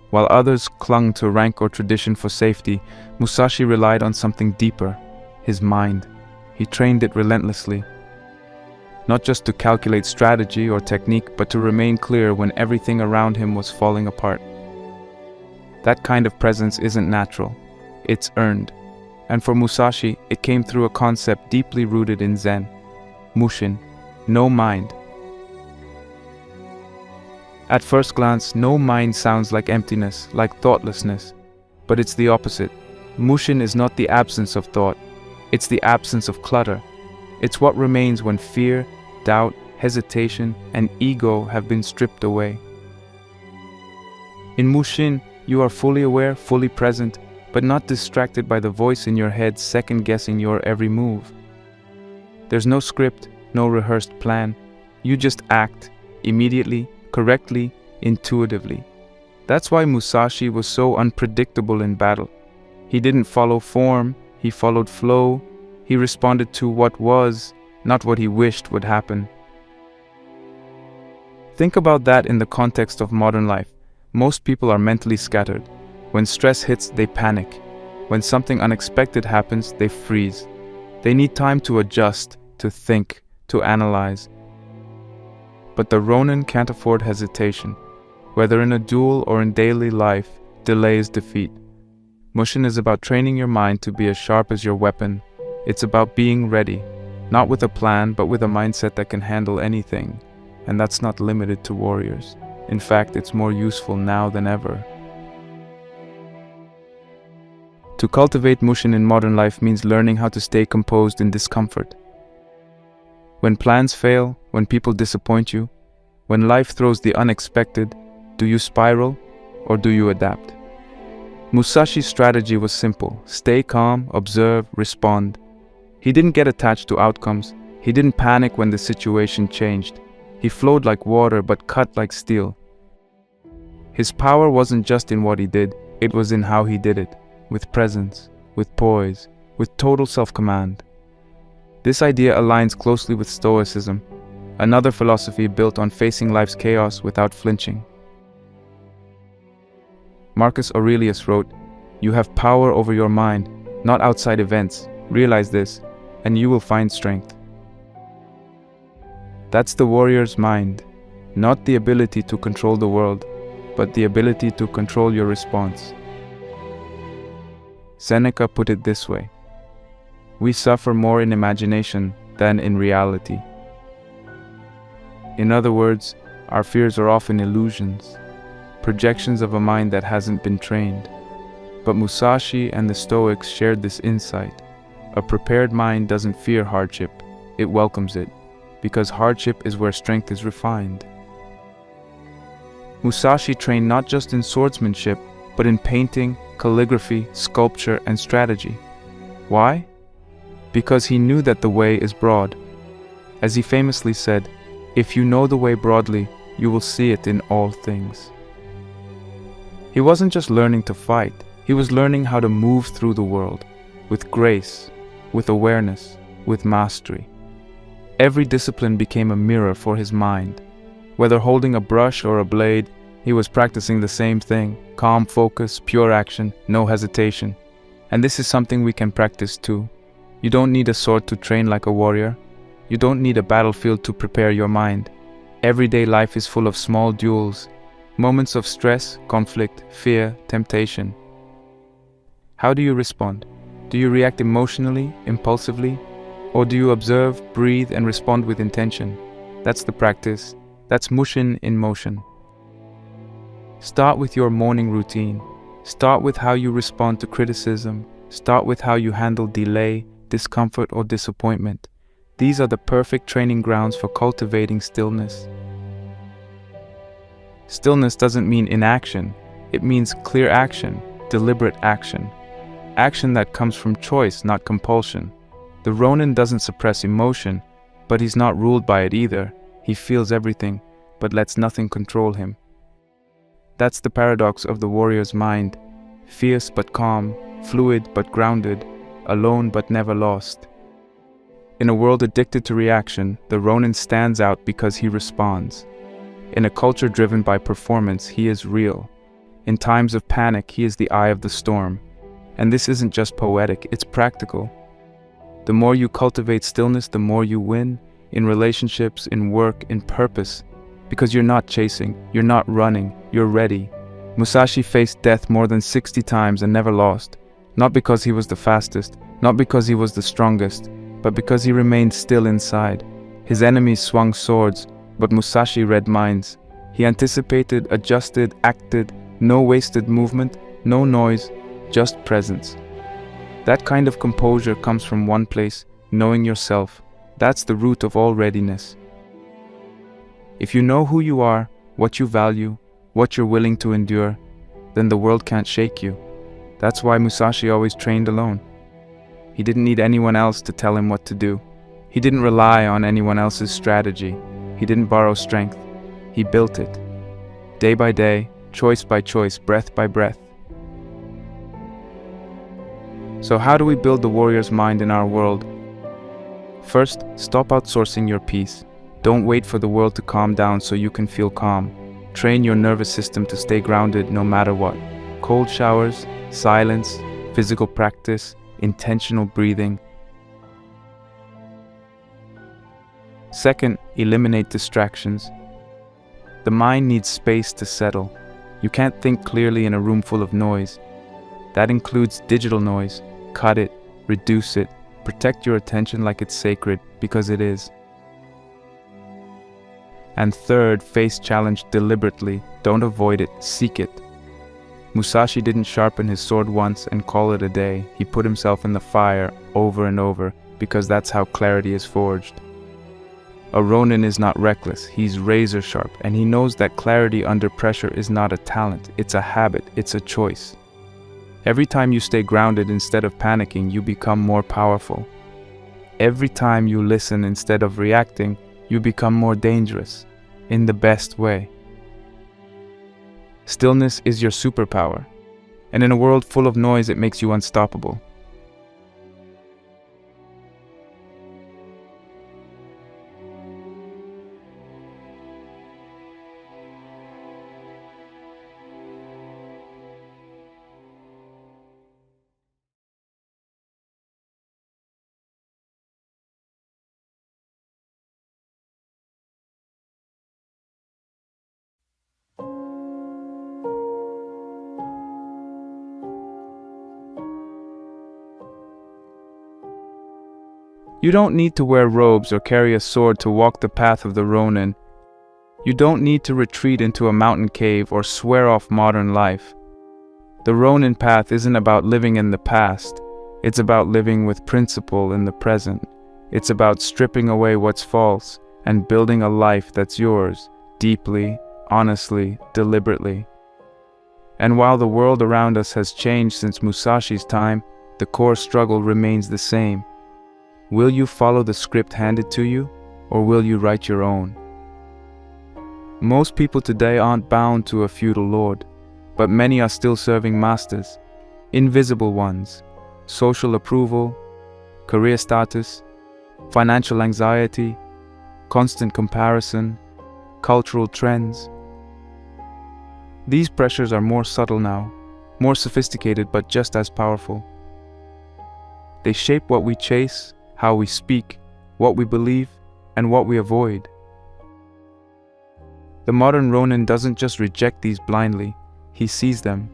While others clung to rank or tradition for safety, Musashi relied on something deeper, his mind. He trained it relentlessly. Not just to calculate strategy or technique, but to remain clear when everything around him was falling apart. That kind of presence isn't natural, it's earned. And for Musashi, it came through a concept deeply rooted in Zen, Mushin, no mind. At first glance, no mind sounds like emptiness, like thoughtlessness. But it's the opposite. Mushin is not the absence of thought. It's the absence of clutter. It's what remains when fear, doubt, hesitation, and ego have been stripped away. In Mushin, you are fully aware, fully present, but not distracted by the voice in your head second-guessing your every move. There's no script, no rehearsed plan. You just act, immediately, correctly, intuitively. That's why Musashi was so unpredictable in battle. He didn't follow form, he followed flow. He responded to what was, not what he wished would happen. Think about that in the context of modern life. Most people are mentally scattered. When stress hits, they panic. When something unexpected happens, they freeze. They need time to adjust, to think, to analyze. But the Ronin can't afford hesitation. Whether in a duel or in daily life, delay is defeat. Mushin is about training your mind to be as sharp as your weapon. It's about being ready, not with a plan, but with a mindset that can handle anything. And that's not limited to warriors. In fact, it's more useful now than ever. To cultivate Mushin in modern life means learning how to stay composed in discomfort. When plans fail, when people disappoint you, when life throws the unexpected, do you spiral or do you adapt? Musashi's strategy was simple: stay calm, observe, respond. He didn't get attached to outcomes. He didn't panic when the situation changed. He flowed like water but cut like steel. His power wasn't just in what he did, it was in how he did it, with presence, with poise, with total self-command. This idea aligns closely with Stoicism, another philosophy built on facing life's chaos without flinching. Marcus Aurelius wrote, "You have power over your mind, not outside events. Realize this, and you will find strength." That's the warrior's mind, not the ability to control the world, but the ability to control your response. Seneca put it this way: we suffer more in imagination than in reality. In other words, Our fears are often illusions, projections of a mind that hasn't been trained. But Musashi and the Stoics shared this insight. A prepared mind doesn't fear hardship, it welcomes it, because hardship is where strength is refined. Musashi trained not just in swordsmanship, but in painting, calligraphy, sculpture, and strategy. Why? Because he knew that the way is broad. As he famously said, "If you know the way broadly, you will see it in all things." He wasn't just learning to fight, he was learning how to move through the world, with grace, with awareness, with mastery. Every discipline became a mirror for his mind. Whether holding a brush or a blade, he was practicing the same thing: calm focus, pure action, no hesitation. And this is something we can practice too. You don't need a sword to train like a warrior. You don't need a battlefield to prepare your mind. Everyday life is full of small duels, moments of stress, conflict, fear, temptation. How do you respond? Do you react emotionally, impulsively? Or do you observe, breathe, and respond with intention? That's the practice. That's mushin in motion. Start with your morning routine. Start with how you respond to criticism. Start with how you handle delay, discomfort, or disappointment. These are the perfect training grounds for cultivating stillness. Stillness doesn't mean inaction. It means clear action, deliberate action. Action that comes from choice, not compulsion. The Ronin doesn't suppress emotion, but he's not ruled by it either. He feels everything, but lets nothing control him. That's the paradox of the warrior's mind. Fierce but calm, fluid but grounded, alone but never lost. In a world addicted to reaction, the Ronin stands out because he responds. In a culture driven by performance, he is real. In times of panic, he is the eye of the storm. And this isn't just poetic, it's practical. The more you cultivate stillness, the more you win, in relationships, in work, in purpose. Because you're not chasing, you're not running, you're ready. Musashi faced death more than 60 times and never lost. Not because he was the fastest, not because he was the strongest, but because he remained still inside. His enemies swung swords, but Musashi read minds. He anticipated, adjusted, acted, no wasted movement, no noise, just presence. That kind of composure comes from one place, knowing yourself. That's the root of all readiness. If you know who you are, what you value, what you're willing to endure, then the world can't shake you. That's why Musashi always trained alone. He didn't need anyone else to tell him what to do. He didn't rely on anyone else's strategy. He didn't borrow strength. He built it. Day by day, choice by choice, breath by breath. So how do we build the warrior's mind in our world? First, stop outsourcing your peace. Don't wait for the world to calm down so you can feel calm. Train your nervous system to stay grounded no matter what. Cold showers, silence, physical practice, intentional breathing. Second, eliminate distractions. The mind needs space to settle. You can't think clearly in a room full of noise. That includes digital noise. Cut it, reduce it, protect your attention like it's sacred, because it is. And third, face challenge deliberately. Don't avoid it, seek it. Musashi didn't sharpen his sword once and call it a day. He put himself in the fire over and over, because that's how clarity is forged. A Ronin is not reckless, he's razor sharp, and he knows that clarity under pressure is not a talent, it's a habit, it's a choice. Every time you stay grounded instead of panicking, you become more powerful. Every time you listen instead of reacting, you become more dangerous, in the best way. Stillness is your superpower, and in a world full of noise, it makes you unstoppable. You don't need to wear robes or carry a sword to walk the path of the Ronin. You don't need to retreat into a mountain cave or swear off modern life. The Ronin path isn't about living in the past. It's about living with principle in the present. It's about stripping away what's false and building a life that's yours, deeply, honestly, deliberately. And while the world around us has changed since Musashi's time, the core struggle remains the same. Will you follow the script handed to you, or will you write your own? Most people today aren't bound to a feudal lord, but many are still serving masters, invisible ones. Social approval, career status, financial anxiety, constant comparison, cultural trends. These pressures are more subtle now, more sophisticated but just as powerful. They shape what we chase, how we speak, what we believe, and what we avoid. The modern Ronin doesn't just reject these blindly, he sees them,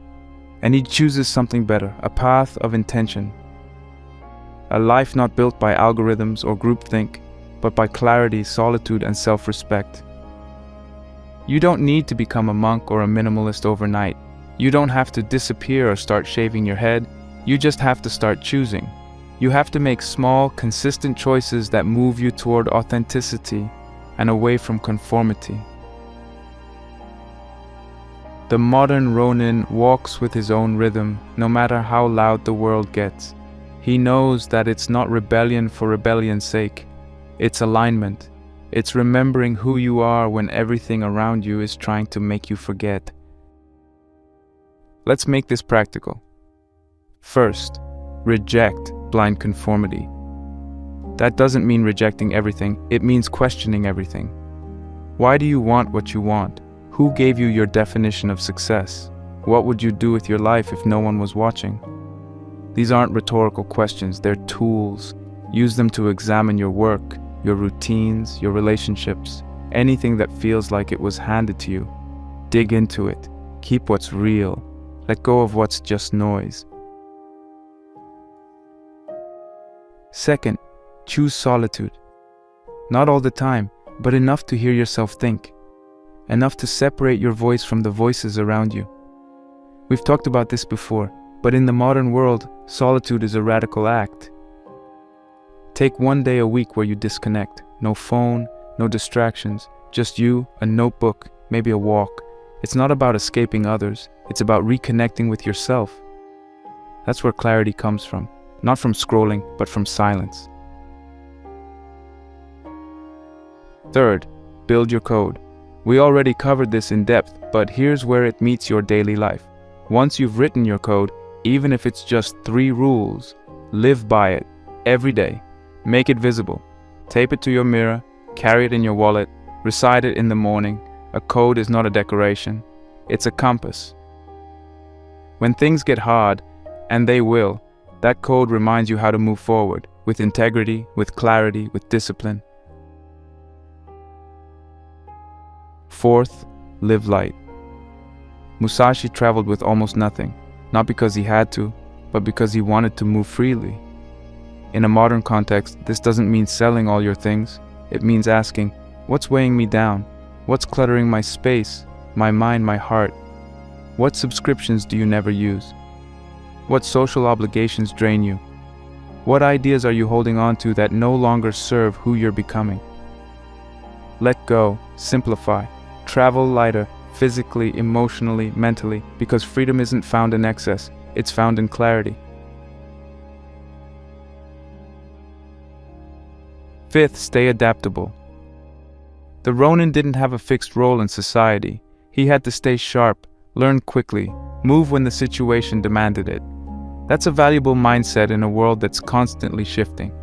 and he chooses something better, a path of intention. A life not built by algorithms or groupthink, but by clarity, solitude, and self-respect. You don't need to become a monk or a minimalist overnight. You don't have to disappear or start shaving your head. You just have to start choosing. You have to make small, consistent choices that move you toward authenticity and away from conformity. The modern Ronin walks with his own rhythm, no matter how loud the world gets. He knows that it's not rebellion for rebellion's sake. It's alignment. It's remembering who you are when everything around you is trying to make you forget. Let's make this practical. First, reject blind conformity. That doesn't mean rejecting everything, it means questioning everything. Why do you want what you want? Who gave you your definition of success? What would you do with your life if no one was watching? These aren't rhetorical questions, they're tools. Use them to examine your work, your routines, your relationships, anything that feels like it was handed to you. Dig into it. Keep what's real. Let go of what's just noise. Second, choose solitude. Not all the time, but enough to hear yourself think. Enough to separate your voice from the voices around you. We've talked about this before, but in the modern world, solitude is a radical act. Take one day a week where you disconnect. No phone, no distractions, just you, a notebook, maybe a walk. It's not about escaping others, it's about reconnecting with yourself. That's where clarity comes from, not from scrolling, but from silence. Third, build your code. We already covered this in depth, but here's where it meets your daily life. Once you've written your code, even if it's just 3 rules, live by it every day. Make it visible. Tape it to your mirror, carry it in your wallet, recite it in the morning. A code is not a decoration, it's a compass. When things get hard, and they will, that code reminds you how to move forward, with integrity, with clarity, with discipline. Fourth, live light. Musashi traveled with almost nothing, not because he had to, but because he wanted to move freely. In a modern context, this doesn't mean selling all your things. It means asking, what's weighing me down? What's cluttering my space, my mind, my heart? What subscriptions do you never use? What social obligations drain you? What ideas are you holding on to that no longer serve who you're becoming? Let go, simplify, travel lighter, physically, emotionally, mentally, because freedom isn't found in excess, it's found in clarity. Fifth, stay adaptable. The Ronin didn't have a fixed role in society. He had to stay sharp, learn quickly, move when the situation demanded it. That's a valuable mindset in a world that's constantly shifting.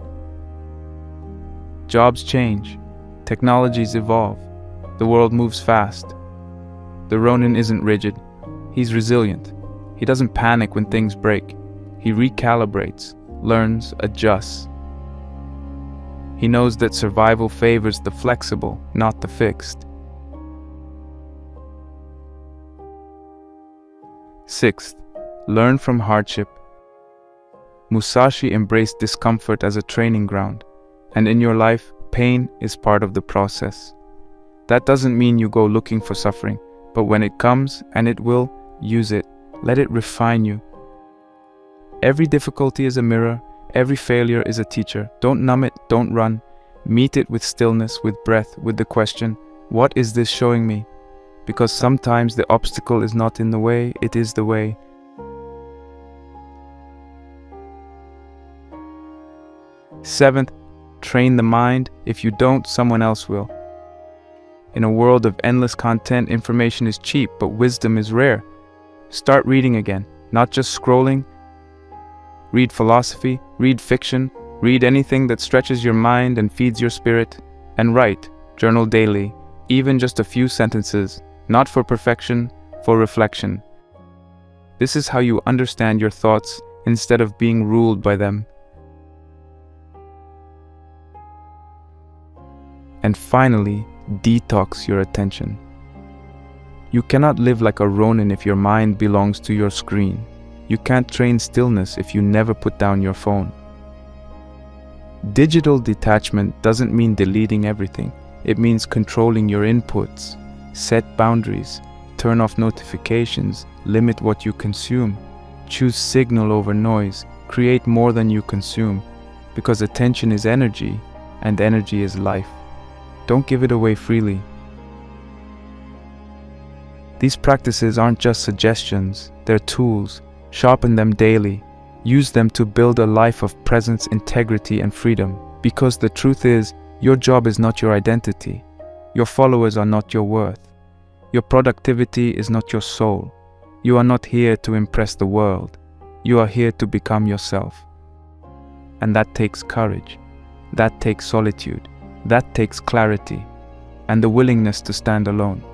Jobs change, technologies evolve, the world moves fast. The Ronin isn't rigid, he's resilient. He doesn't panic when things break. He recalibrates, learns, adjusts. He knows that survival favors the flexible, not the fixed. Sixth, learn from hardship. Musashi embraced discomfort as a training ground, and in your life, pain is part of the process. That doesn't mean you go looking for suffering, but when it comes, and it will, use it. Let it refine you. Every difficulty is a mirror. Every failure is a teacher. Don't numb it, don't run. Meet it with stillness, with breath, with the question, what is this showing me? Because sometimes the obstacle is not in the way, it is the way. Seventh, train the mind. If you don't, someone else will. In a world of endless content, information is cheap, but wisdom is rare. Start reading again, not just scrolling. Read philosophy, read fiction, read anything that stretches your mind and feeds your spirit. And write, journal daily, even just a few sentences, not for perfection, for reflection. This is how you understand your thoughts instead of being ruled by them. And finally, detox your attention. You cannot live like a Ronin if your mind belongs to your screen. You can't train stillness if you never put down your phone. Digital detachment doesn't mean deleting everything. It means controlling your inputs, set boundaries, turn off notifications, limit what you consume, choose signal over noise, create more than you consume, because attention is energy, and energy is life. Don't give it away freely. These practices aren't just suggestions, they're tools. Sharpen them daily. Use them to build a life of presence, integrity, and freedom. Because the truth is, your job is not your identity. Your followers are not your worth. Your productivity is not your soul. You are not here to impress the world. You are here to become yourself. And that takes courage. That takes solitude. That takes clarity. And the willingness to stand alone.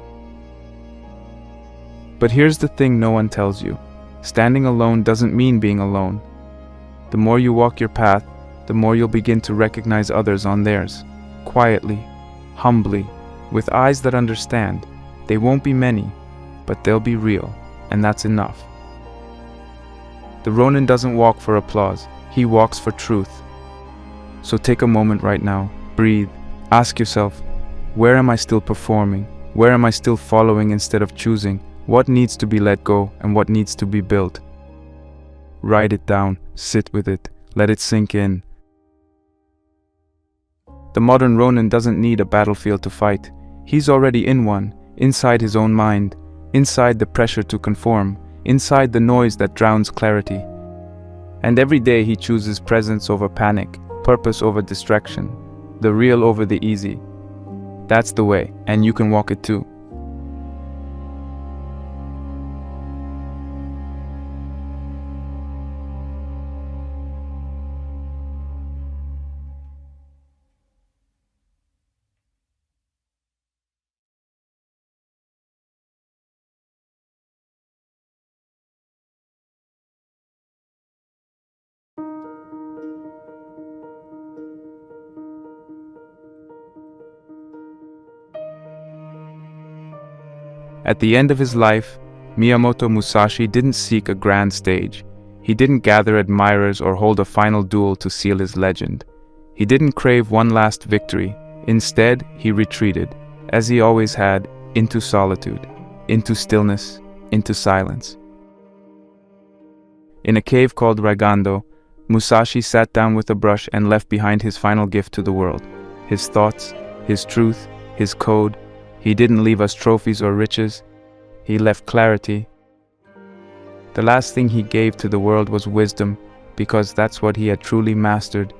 But here's the thing no one tells you. Standing alone doesn't mean being alone. The more you walk your path, the more you'll begin to recognize others on theirs. Quietly, humbly, with eyes that understand. They won't be many, but they'll be real, and that's enough. The Ronin doesn't walk for applause, he walks for truth. So take a moment right now, breathe, ask yourself, where am I still performing? Where am I still following instead of choosing? What needs to be let go and what needs to be built? Write it down, sit with it, let it sink in. The modern Ronin doesn't need a battlefield to fight. He's already in one, inside his own mind, inside the pressure to conform, inside the noise that drowns clarity. And every day he chooses presence over panic, purpose over distraction, the real over the easy. That's the way, and you can walk it too. At the end of his life, Miyamoto Musashi didn't seek a grand stage. He didn't gather admirers or hold a final duel to seal his legend. He didn't crave one last victory. Instead, he retreated, as he always had, into solitude, into stillness, into silence. In a cave called Ragando, Musashi sat down with a brush and left behind his final gift to the world. His thoughts, his truth, his code. He didn't leave us trophies or riches. He left clarity. The last thing he gave to the world was wisdom, because that's what he had truly mastered.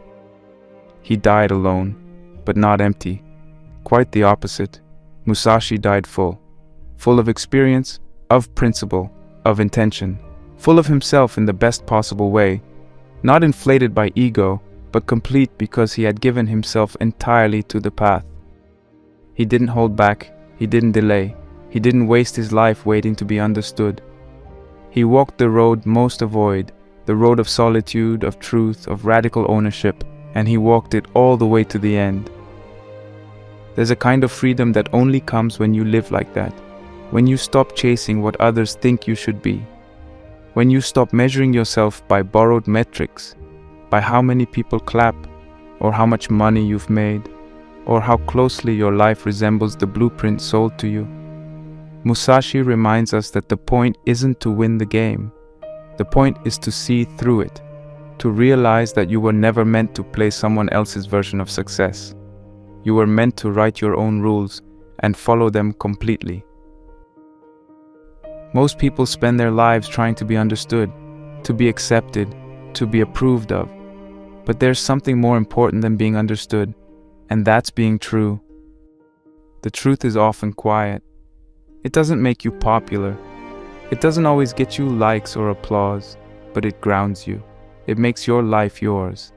He died alone, but not empty. Quite the opposite. Musashi died full. Full of experience, of principle, of intention. Full of himself in the best possible way. Not inflated by ego, but complete because he had given himself entirely to the path. He didn't hold back, he didn't delay, he didn't waste his life waiting to be understood. He walked the road most avoid, the road of solitude, of truth, of radical ownership, and he walked it all the way to the end. There's a kind of freedom that only comes when you live like that, when you stop chasing what others think you should be, when you stop measuring yourself by borrowed metrics, by how many people clap, or how much money you've made, or how closely your life resembles the blueprint sold to you. Musashi reminds us that the point isn't to win the game. The point is to see through it, to realize that you were never meant to play someone else's version of success. You were meant to write your own rules and follow them completely. Most people spend their lives trying to be understood, to be accepted, to be approved of. But there's something more important than being understood, and that's being true. The truth is often quiet. It doesn't make you popular. It doesn't always get you likes or applause, but it grounds you. It makes your life yours.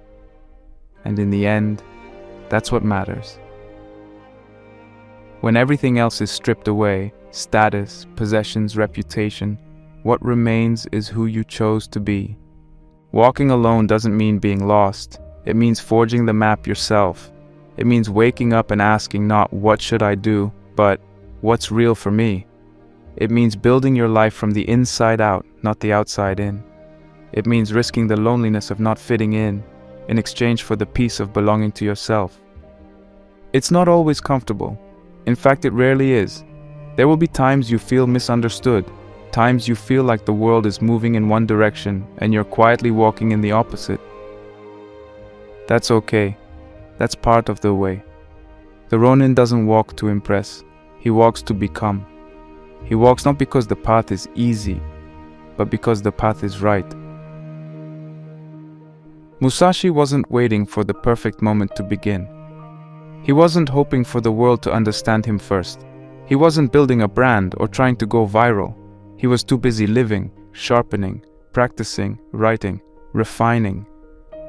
And in the end, that's what matters. When everything else is stripped away, status, possessions, reputation, what remains is who you chose to be. Walking alone doesn't mean being lost. It means forging the map yourself. It means waking up and asking not what should I do, but what's real for me. It means building your life from the inside out, not the outside in. It means risking the loneliness of not fitting in exchange for the peace of belonging to yourself. It's not always comfortable. In fact, it rarely is. There will be times you feel misunderstood, times you feel like the world is moving in one direction and you're quietly walking in the opposite. That's okay. That's part of the way. The Ronin doesn't walk to impress. He walks to become. He walks not because the path is easy, but because the path is right. Musashi wasn't waiting for the perfect moment to begin. He wasn't hoping for the world to understand him first. He wasn't building a brand or trying to go viral. He was too busy living, sharpening, practicing, writing, refining.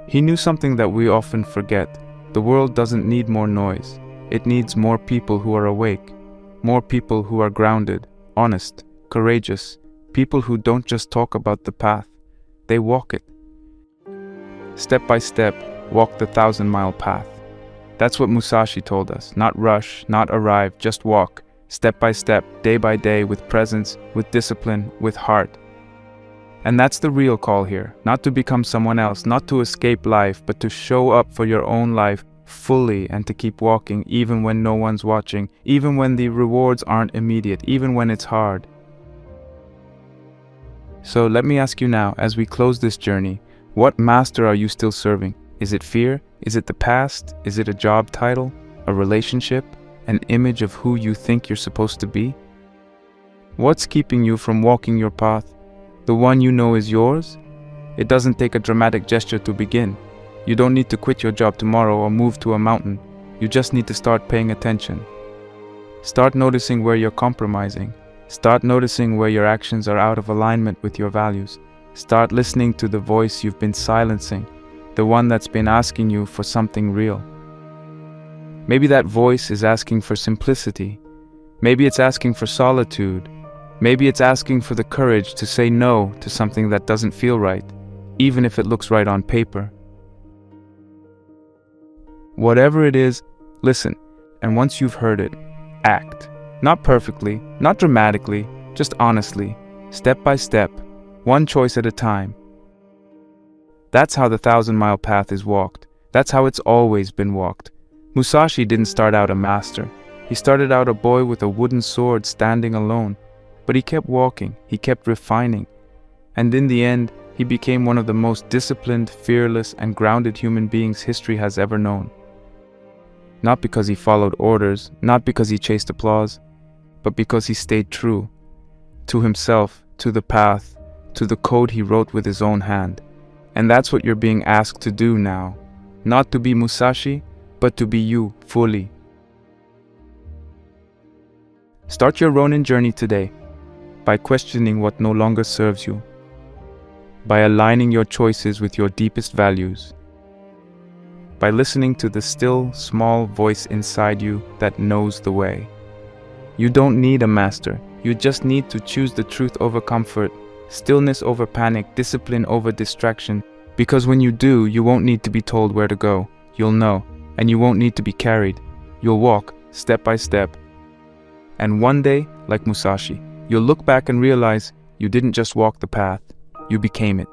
He knew something that we often forget. The world doesn't need more noise. It needs more people who are awake, more people who are grounded, honest, courageous, people who don't just talk about the path, they walk it. Step by step, walk the 1,000-mile path. That's what Musashi told us. Not rush, not arrive, just walk. Step by step, day by day, with presence, with discipline, with heart. And that's the real call here. Not to become someone else, not to escape life, but to show up for your own life fully and to keep walking even when no one's watching, even when the rewards aren't immediate, even when it's hard. So let me ask you now, as we close this journey, what master are you still serving? Is it fear? Is it the past? Is it a job title? A relationship? An image of who you think you're supposed to be? What's keeping you from walking your path? The one you know is yours? It doesn't take a dramatic gesture to begin. You don't need to quit your job tomorrow or move to a mountain. You just need to start paying attention. Start noticing where you're compromising. Start noticing where your actions are out of alignment with your values. Start listening to the voice you've been silencing, the one that's been asking you for something real. Maybe that voice is asking for simplicity. Maybe it's asking for solitude. Maybe it's asking for the courage to say no to something that doesn't feel right, even if it looks right on paper. Whatever it is, listen, and once you've heard it, act. Not perfectly, not dramatically, just honestly, step by step, one choice at a time. That's how the 1,000-mile path is walked. That's how it's always been walked. Musashi didn't start out a master. He started out a boy with a wooden sword standing alone. But he kept walking, he kept refining. And in the end, he became one of the most disciplined, fearless, and grounded human beings history has ever known. Not because he followed orders, not because he chased applause, but because he stayed true. To himself, to the path, to the code he wrote with his own hand. And that's what you're being asked to do now. Not to be Musashi, but to be you, fully. Start your Ronin journey today, by questioning what no longer serves you, by aligning your choices with your deepest values, by listening to the still, small voice inside you that knows the way. You don't need a master, you just need to choose the truth over comfort, stillness over panic, discipline over distraction, because when you do, you won't need to be told where to go. You'll know, and you won't need to be carried. You'll walk, step by step. And one day, like Musashi, you'll look back and realize you didn't just walk the path, you became it.